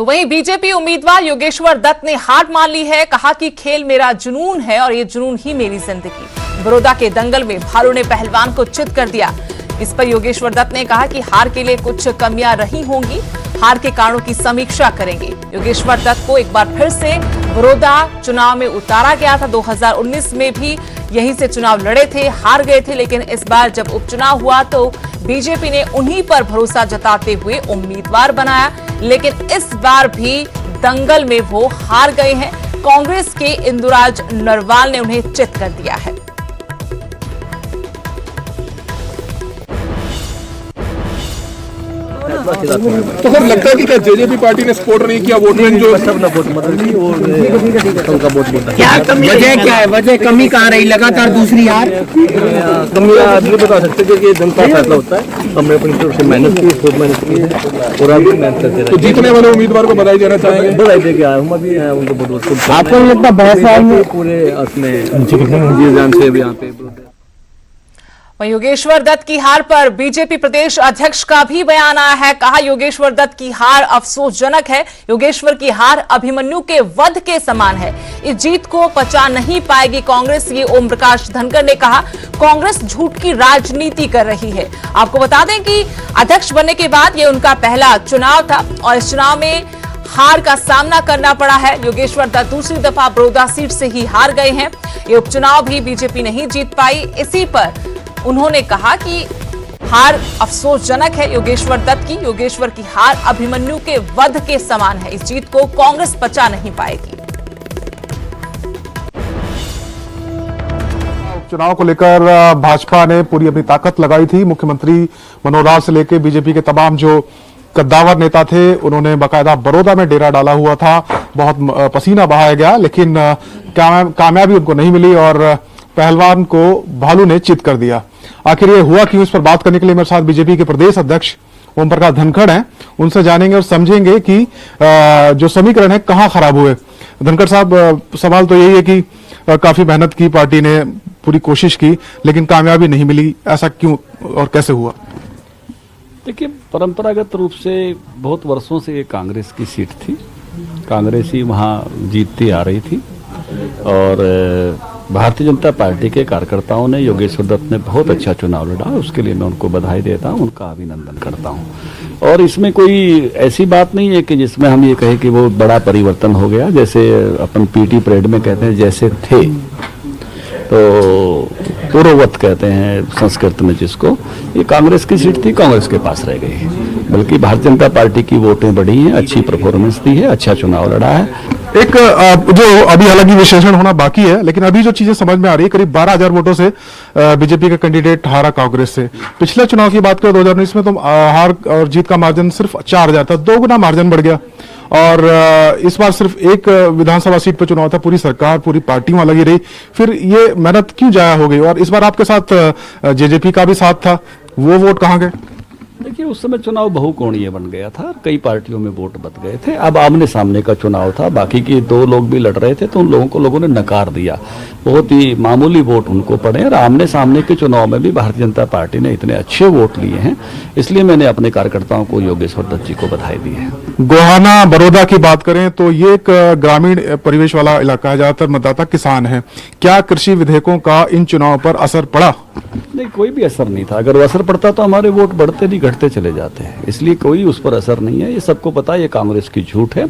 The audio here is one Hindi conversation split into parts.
तो वहीं बीजेपी उम्मीदवार योगेश्वर दत्त ने हार मान ली है। कहा कि खेल मेरा जुनून है और ये जुनून ही मेरी जिंदगी। बड़ौदा के दंगल में भालू ने पहलवान को चित कर दिया। इस पर योगेश्वर दत्त ने कहा कि हार के लिए कुछ कमियां रही होंगी, हार के कारणों की समीक्षा करेंगे। योगेश्वर दत्त को एक बार फिर से बड़ौदा चुनाव में उतारा गया था। 2019 में भी यहीं से चुनाव लड़े थे, हार गए थे, लेकिन इस बार जब उपचुनाव हुआ तो बीजेपी ने उन्हीं पर भरोसा जताते हुए उम्मीदवार बनाया, लेकिन इस बार भी दंगल में वो हार गए हैं। कांग्रेस के इंदुराज नरवाल ने उन्हें चित कर दिया है। तो सर लगता है कि क्या जेजेपी पार्टी ने सपोर्ट नहीं किया वोट बैंक जो क्या वजह क्या है, वजह कमी कहाँ रही लगातार दूसरी हार? कमी आज नहीं बता सकते कि जनता फैसला होता है। हमने अपनी तरफ से मेहनत की, खूब मेहनत की और अभी मेहनत करते रहे। तो जीतने वाले उम्मीदवार को बधाई देना चाहेंगे? बधाई दे के आए हम अभी उनको बहुत आपको लगता बहस पूरे अपने जी जान से यहाँ पे। वहीं योगेश्वर दत्त की हार पर बीजेपी प्रदेश अध्यक्ष का भी बयान आया है। कहा योगेश्वर दत्त की हार अफसोसजनक है। योगेश्वर की हार अभिमन्यु के वध के समान है। इस जीत को पचा नहीं पाएगी कांग्रेस, ये ओम प्रकाश धनखड़ ने कहा। कांग्रेस झूठ की राजनीति कर रही है। आपको बता दें कि अध्यक्ष बनने के बाद ये उनका पहला चुनाव था और इस चुनाव में हार का सामना करना पड़ा है। योगेश्वर दत्त दूसरी दफा बड़ौदा सीट से ही हार गए हैं। ये उपचुनाव भी बीजेपी नहीं जीत पाई। इसी पर उन्होंने कहा कि हार अफसोसजनक है योगेश्वर दत्त की। योगेश्वर की हार अभिमन्यु के वध के समान है। इस जीत को कांग्रेस पचा नहीं पाएगी। चुनाव को लेकर भाजपा ने पूरी अपनी ताकत लगाई थी। मुख्यमंत्री मनोहर लाल से लेकर बीजेपी के तमाम जो कद्दावर नेता थे उन्होंने बाकायदा बड़ौदा में डेरा डाला हुआ था। बहुत पसीना बहाया गया, लेकिन कामयाबी उनको नहीं मिली और पहलवान को भालू ने चित कर दिया। आखिर ये हुआ क्यों, इस पर बात करने के लिए मेरे साथ बीजेपी के प्रदेश अध्यक्ष ओम प्रकाश धनखड़ हैं। उनसे जानेंगे और समझेंगे कि जो समीकरण है कहां खराब हुए। धनखड़ साहब, सवाल तो यही है कि काफी मेहनत की, पार्टी ने पूरी कोशिश की, लेकिन कामयाबी नहीं मिली। ऐसा क्यों और कैसे हुआ? देखिए, परंपरागत रूप से बहुत वर्षों से ये कांग्रेस की सीट थी। कांग्रेस ही वहां जीतती आ रही थी और भारतीय जनता पार्टी के कार्यकर्ताओं ने योगेश्वर दत्त ने बहुत अच्छा चुनाव लड़ा। उसके लिए मैं उनको बधाई देता हूं, उनका अभिनंदन करता हूं। और इसमें कोई ऐसी बात नहीं है कि जिसमें हम ये कहें कि वो बड़ा परिवर्तन हो गया। जैसे अपन पीटी परेड में कहते हैं जैसे थे, तो पूर्ववत कहते हैं संस्कृत में जिसको, ये कांग्रेस की सीट थी, कांग्रेस के पास रह गई। बल्कि भारतीय जनता पार्टी की वोटें बढ़ी हैं, अच्छी परफॉर्मेंस दी है, अच्छा चुनाव लड़ा है। एक जो अभी हालांकि विश्लेषण होना बाकी है, लेकिन अभी जो चीजें समझ में आ रही है, करीब 12,000 वोटों से बीजेपी का कैंडिडेट हारा कांग्रेस से। पिछले चुनाव की बात करें 2019 में तो हार और जीत का मार्जिन सिर्फ 4,000 था, 2 गुना मार्जिन बढ़ गया। और इस बार सिर्फ एक विधानसभा सीट पर चुनाव था, पूरी सरकार पूरी पार्टी वहां लगी रही। फिर ये मेहनत क्यों जाया हो गई? और इस बार आपके साथ जेजेपी का भी साथ था, वो वोट कहां गए? देखिए, उस समय चुनाव बहुकोणीय बन गया था, कई पार्टियों में वोट बच गए थे। अब आमने सामने का चुनाव था, बाकी के 2 लोग भी लड़ रहे थे, तो उन लोगों को लोगों ने नकार दिया। बहुत ही मामूली वोट उनको पड़े और आमने सामने के चुनाव में भी भारतीय जनता पार्टी ने इतने अच्छे वोट लिए हैं। इसलिए मैंने अपने कार्यकर्ताओं को योगेश्वर दत्त जी को बधाई दी है। गोहाना बड़ौदा की बात करें तो ये एक ग्रामीण परिवेश वाला इलाका है, ज्यादातर मतदाता किसान है। क्या कृषि विधेयकों का इन चुनाव पर असर पड़ा? नहीं, कोई भी असर नहीं था। अगर वो असर पड़ता तो हमारे वोट बढ़ते नहीं घटते चले जाते हैं। इसलिए कोई उस पर असर नहीं है। ये सबको पता है, ये कांग्रेस की झूठ है।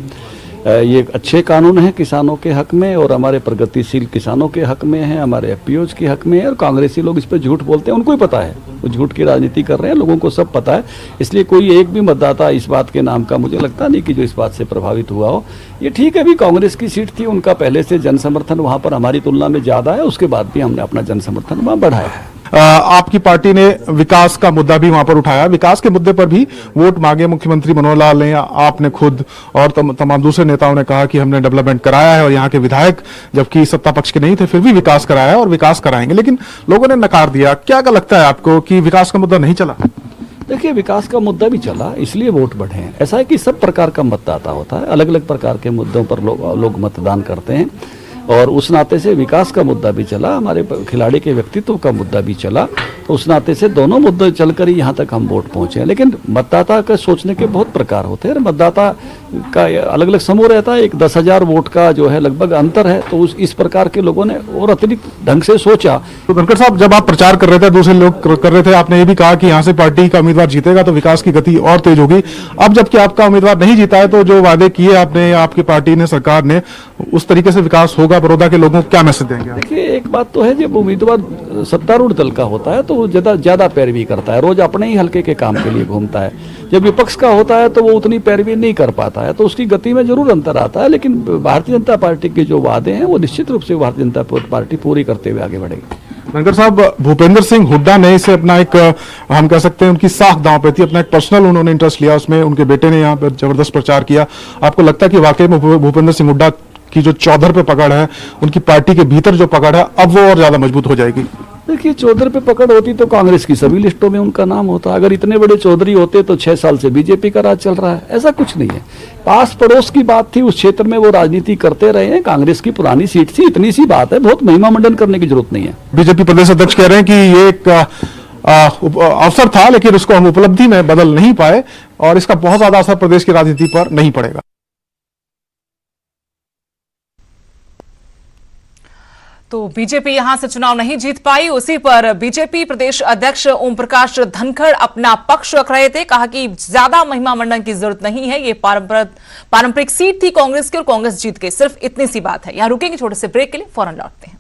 ये अच्छे कानून हैं किसानों के हक में और हमारे प्रगतिशील किसानों के हक में है, हमारे एफपीओज के हक में है। और कांग्रेसी लोग इस पर झूठ बोलते हैं, उनको ही पता है वो झूठ की राजनीति कर रहे हैं, लोगों को सब पता है। इसलिए कोई एक भी मतदाता इस बात के नाम का मुझे लगता नहीं कि जो इस बात से प्रभावित हुआ हो। ये ठीक है, भी कांग्रेस की सीट थी, उनका पहले से जन समर्थन वहां पर हमारी तुलना में ज्यादा है। उसके बाद भी हमने अपना जन समर्थन वहां बढ़ाया है। आपकी पार्टी ने विकास का मुद्दा भी वहां पर उठाया। विकास के मुद्दे पर भी वोट मांगे मुख्यमंत्री मनोहर लाल ने, आपने खुद और तमाम दूसरे नेताओं ने कहा कि हमने डेवलपमेंट कराया है। और यहाँ के विधायक जबकि सत्ता पक्ष के नहीं थे फिर भी विकास कराया और विकास कराएंगे, लेकिन लोगों ने नकार दिया। क्या लगता है आपको कि विकास का मुद्दा नहीं चला? देखिए, विकास का मुद्दा भी चला, इसलिए वोट बढ़े हैं। ऐसा है कि सब प्रकार का मतदाता होता है, अलग अलग प्रकार के मुद्दों पर लोग मतदान करते हैं और उस नाते से विकास का मुद्दा भी चला, हमारे खिलाड़ी के व्यक्तित्व का मुद्दा भी चला तो उस नाते से दोनों मुद्दे चलकर ही यहाँ तक हम वोट पहुंचे हैं। लेकिन मतदाता का सोचने के बहुत प्रकार होते हैं, मतदाता का अलग अलग समूह रहता है, एक 10,000 वोट का जो है लगभग अंतर है, तो इस प्रकार के लोगों ने और अतिरिक्त ढंग से सोचा। तो धनखड़ साहब, जब आप प्रचार कर रहे थे, दूसरे लोग कर रहे थे, आपने ये भी कहा कि यहाँ से पार्टी का उम्मीदवार जीतेगा तो विकास की गति और तेज होगी। अब जबकि आपका उम्मीदवार नहीं जीता है, तो जो वादे किए आपने, आपकी पार्टी ने, सरकार ने, उस तरीके से विकास होगा बड़ौदा के लोगों को, क्या मैसेज देंगे? देखिए, एक बात तो है, जब उम्मीदवार सत्तारूढ़ दल का होता है तो वो ज्यादा पैरवी करता है, रोज अपने ही हल्के के काम के लिए घूमता है। जब विपक्ष का होता है तो वो उतनी पैरवी नहीं कर पाता है, तो उसकी गति में जरूर अंतर आता है। लेकिन भारतीय जनता पार्टी के जो वादे हैं वो निश्चित रूप से भारतीय जनता पार्टी पूरी करते हुए आगे बढ़ेगी। धनखड़ साहब, भूपेंद्र सिंह हुड्डा ने इसे अपना एक, हम कह सकते हैं, उनकी साख दांव पे थी, अपना एक पर्सनल उन्होंने इंटरेस्ट लिया उसमें, उनके बेटे ने यहाँ पर जबरदस्त प्रचार किया। आपको लगता है कि वाकई में भूपेंद्र सिंह हुड्डा की जो चौधर पे पकड़ है, उनकी पार्टी के भीतर जो पकड़ है, अब वो और ज्यादा मजबूत हो जाएगी? देखिए, चौधर पे पकड़ होती तो कांग्रेस की सभी लिस्टों में उनका नाम होता। अगर इतने बड़े चौधरी होते तो 6 साल से बीजेपी का राज चल रहा है। ऐसा कुछ नहीं है, पास पड़ोस की बात थी, उस क्षेत्र में वो राजनीति करते रहे हैं, कांग्रेस की पुरानी सीट थी, इतनी सी बात है, बहुत महिमा मंडन करने की जरूरत नहीं है। बीजेपी प्रदेश अध्यक्ष कह रहे हैं कि ये एक अवसर था, लेकिन उसको हम उपलब्धि में बदल नहीं पाए और इसका बहुत ज्यादा असर प्रदेश की राजनीति पर नहीं पड़ेगा। तो बीजेपी यहां से चुनाव नहीं जीत पाई, उसी पर बीजेपी प्रदेश अध्यक्ष ओम प्रकाश धनखड़ अपना पक्ष रख रहे थे। कहा कि ज्यादा महिमा मंडन की जरूरत नहीं है, ये पारंपरिक सीट थी कांग्रेस की और कांग्रेस जीत गई, सिर्फ इतनी सी बात है। यहां रुकेंगे छोटे से ब्रेक के लिए, फौरन लौटते हैं।